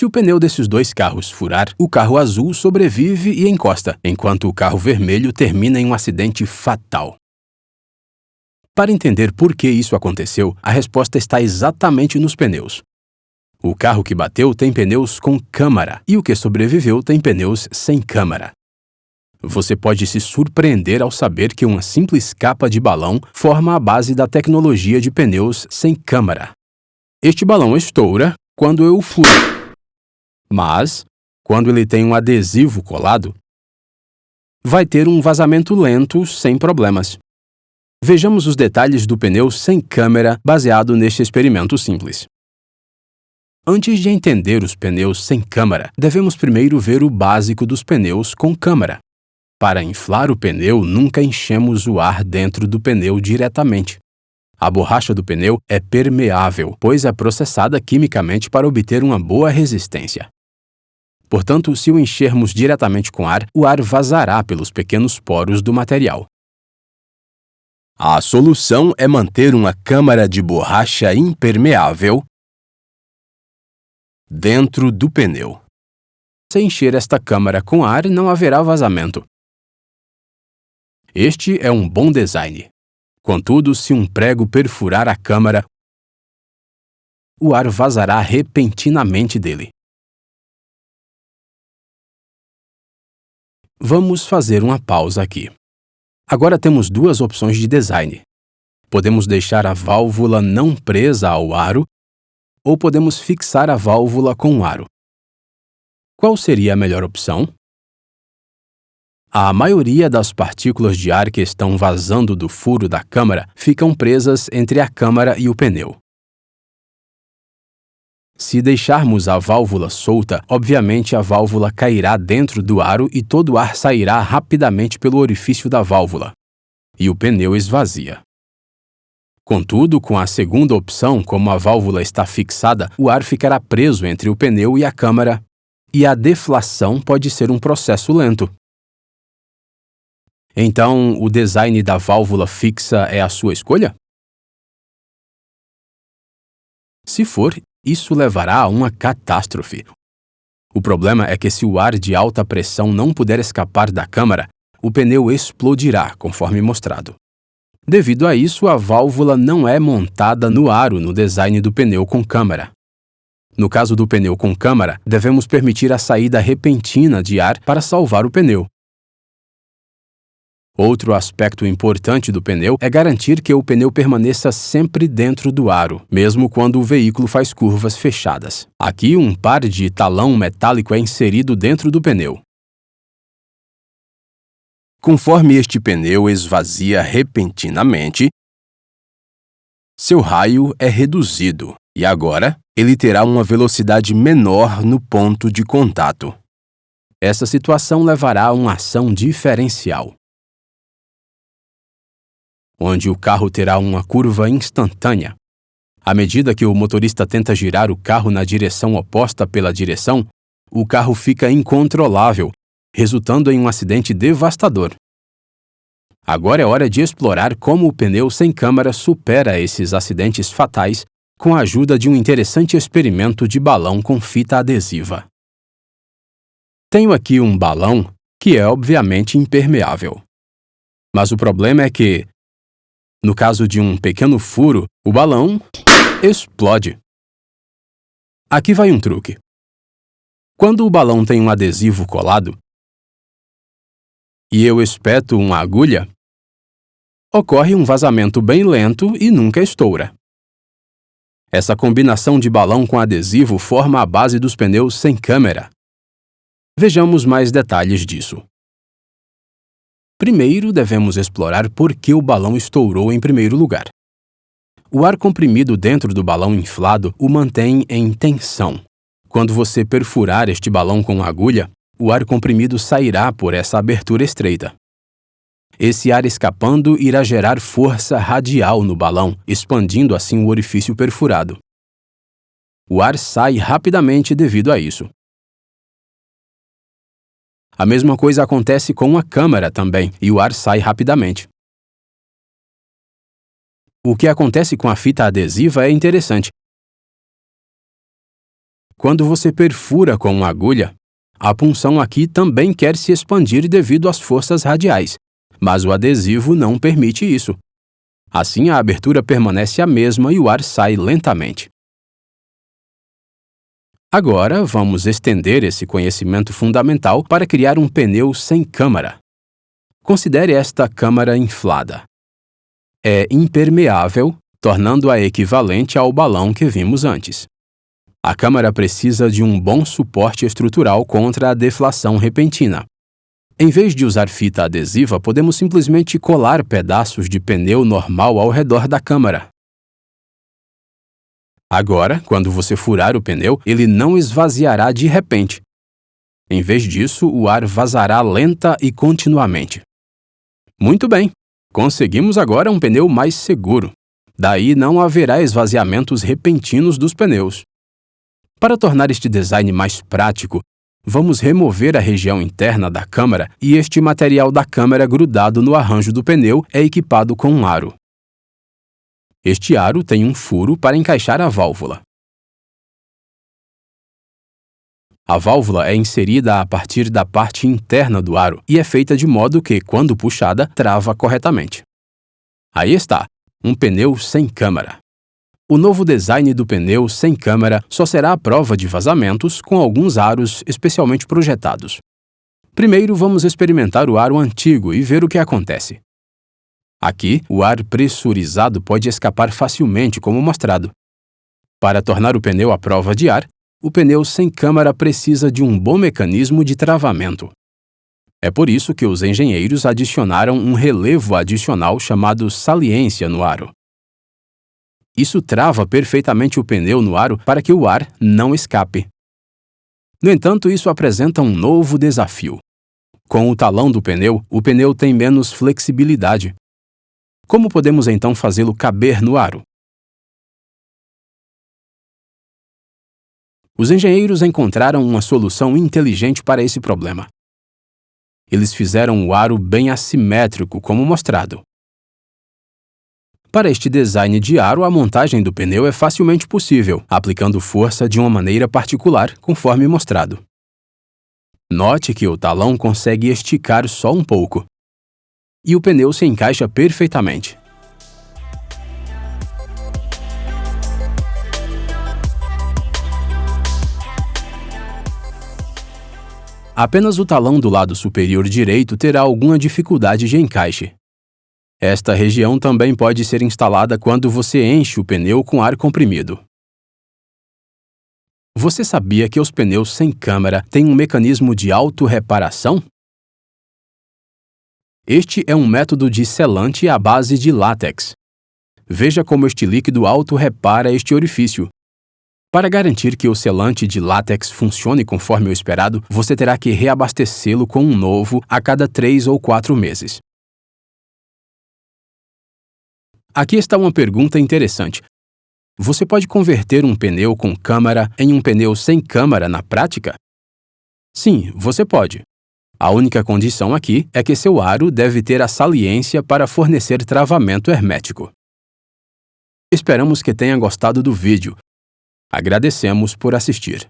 Se o pneu desses dois carros furar, o carro azul sobrevive e encosta, enquanto o carro vermelho termina em um acidente fatal. Para entender por que isso aconteceu, a resposta está exatamente nos pneus. O carro que bateu tem pneus com câmara e o que sobreviveu tem pneus sem câmara. Você pode se surpreender ao saber que uma simples capa de balão forma a base da tecnologia de pneus sem câmara. Este balão estoura quando eu furo. Mas, quando ele tem um adesivo colado, vai ter um vazamento lento sem problemas. Vejamos os detalhes do pneu sem câmera baseado neste experimento simples. Antes de entender os pneus sem câmara, devemos primeiro ver o básico dos pneus com câmara. Para inflar o pneu, nunca enchemos o ar dentro do pneu diretamente. A borracha do pneu é permeável, pois é processada quimicamente para obter uma boa resistência. Portanto, se o enchermos diretamente com ar, o ar vazará pelos pequenos poros do material. A solução é manter uma câmara de borracha impermeável dentro do pneu. Se encher esta câmara com ar, não haverá vazamento. Este é um bom design. Contudo, se um prego perfurar a câmara, o ar vazará repentinamente dele. Vamos fazer uma pausa aqui. Agora temos duas opções de design. Podemos deixar a válvula não presa ao aro ou podemos fixar a válvula com o aro. Qual seria a melhor opção? A maioria das partículas de ar que estão vazando do furo da câmara ficam presas entre a câmara e o pneu. Se deixarmos a válvula solta, obviamente a válvula cairá dentro do aro e todo o ar sairá rapidamente pelo orifício da válvula, e o pneu esvazia. Contudo, com a segunda opção, como a válvula está fixada, o ar ficará preso entre o pneu e a câmara, e a deflação pode ser um processo lento. Então, o design da válvula fixa é a sua escolha? Se for, isso levará a uma catástrofe. O problema é que se o ar de alta pressão não puder escapar da câmara, o pneu explodirá, conforme mostrado. Devido a isso, a válvula não é montada no aro no design do pneu com câmara. No caso do pneu com câmara, devemos permitir a saída repentina de ar para salvar o pneu. Outro aspecto importante do pneu é garantir que o pneu permaneça sempre dentro do aro, mesmo quando o veículo faz curvas fechadas. Aqui, um par de talão metálico é inserido dentro do pneu. Conforme este pneu esvazia repentinamente, seu raio é reduzido e agora ele terá uma velocidade menor no ponto de contato. Essa situação levará a uma ação diferencial, onde o carro terá uma curva instantânea. À medida que o motorista tenta girar o carro na direção oposta pela direção, o carro fica incontrolável, resultando em um acidente devastador. Agora é hora de explorar como o pneu sem câmara supera esses acidentes fatais com a ajuda de um interessante experimento de balão com fita adesiva. Tenho aqui um balão que é obviamente impermeável. Mas o problema é que, no caso de um pequeno furo, o balão explode. Aqui vai um truque. Quando o balão tem um adesivo colado e eu espeto uma agulha, ocorre um vazamento bem lento e nunca estoura. Essa combinação de balão com adesivo forma a base dos pneus sem câmara. Vejamos mais detalhes disso. Primeiro, devemos explorar por que o balão estourou em primeiro lugar. O ar comprimido dentro do balão inflado o mantém em tensão. Quando você perfurar este balão com agulha, o ar comprimido sairá por essa abertura estreita. Esse ar escapando irá gerar força radial no balão, expandindo assim o orifício perfurado. O ar sai rapidamente devido a isso. A mesma coisa acontece com a câmara também, e o ar sai rapidamente. O que acontece com a fita adesiva é interessante. Quando você perfura com uma agulha, a punção aqui também quer se expandir devido às forças radiais, mas o adesivo não permite isso. Assim, a abertura permanece a mesma e o ar sai lentamente. Agora, vamos estender esse conhecimento fundamental para criar um pneu sem câmara. Considere esta câmara inflada. É impermeável, tornando-a equivalente ao balão que vimos antes. A câmara precisa de um bom suporte estrutural contra a deflação repentina. Em vez de usar fita adesiva, podemos simplesmente colar pedaços de pneu normal ao redor da câmara. Agora, quando você furar o pneu, ele não esvaziará de repente. Em vez disso, o ar vazará lenta e continuamente. Muito bem! Conseguimos agora um pneu mais seguro. Daí não haverá esvaziamentos repentinos dos pneus. Para tornar este design mais prático, vamos remover a região interna da câmara e este material da câmara grudado no arranjo do pneu é equipado com um aro. Este aro tem um furo para encaixar a válvula. A válvula é inserida a partir da parte interna do aro e é feita de modo que, quando puxada, trava corretamente. Aí está, um pneu sem câmara. O novo design do pneu sem câmara só será à prova de vazamentos com alguns aros especialmente projetados. Primeiro, vamos experimentar o aro antigo e ver o que acontece. Aqui, o ar pressurizado pode escapar facilmente, como mostrado. Para tornar o pneu à prova de ar, o pneu sem câmara precisa de um bom mecanismo de travamento. É por isso que os engenheiros adicionaram um relevo adicional chamado saliência no aro. Isso trava perfeitamente o pneu no aro para que o ar não escape. No entanto, isso apresenta um novo desafio. Com o talão do pneu, o pneu tem menos flexibilidade. Como podemos então fazê-lo caber no aro? Os engenheiros encontraram uma solução inteligente para esse problema. Eles fizeram o aro bem assimétrico, como mostrado. Para este design de aro, a montagem do pneu é facilmente possível, aplicando força de uma maneira particular, conforme mostrado. Note que o talão consegue esticar só um pouco. E o pneu se encaixa perfeitamente. Apenas o talão do lado superior direito terá alguma dificuldade de encaixe. Esta região também pode ser instalada quando você enche o pneu com ar comprimido. Você sabia que os pneus sem câmara têm um mecanismo de autorreparação? Este é um método de selante à base de látex. Veja como este líquido autorrepara este orifício. Para garantir que o selante de látex funcione conforme o esperado, você terá que reabastecê-lo com um novo a cada 3 ou 4 meses. Aqui está uma pergunta interessante. Você pode converter um pneu com câmara em um pneu sem câmara na prática? Sim, você pode. A única condição aqui é que seu aro deve ter a saliência para fornecer travamento hermético. Esperamos que tenha gostado do vídeo. Agradecemos por assistir.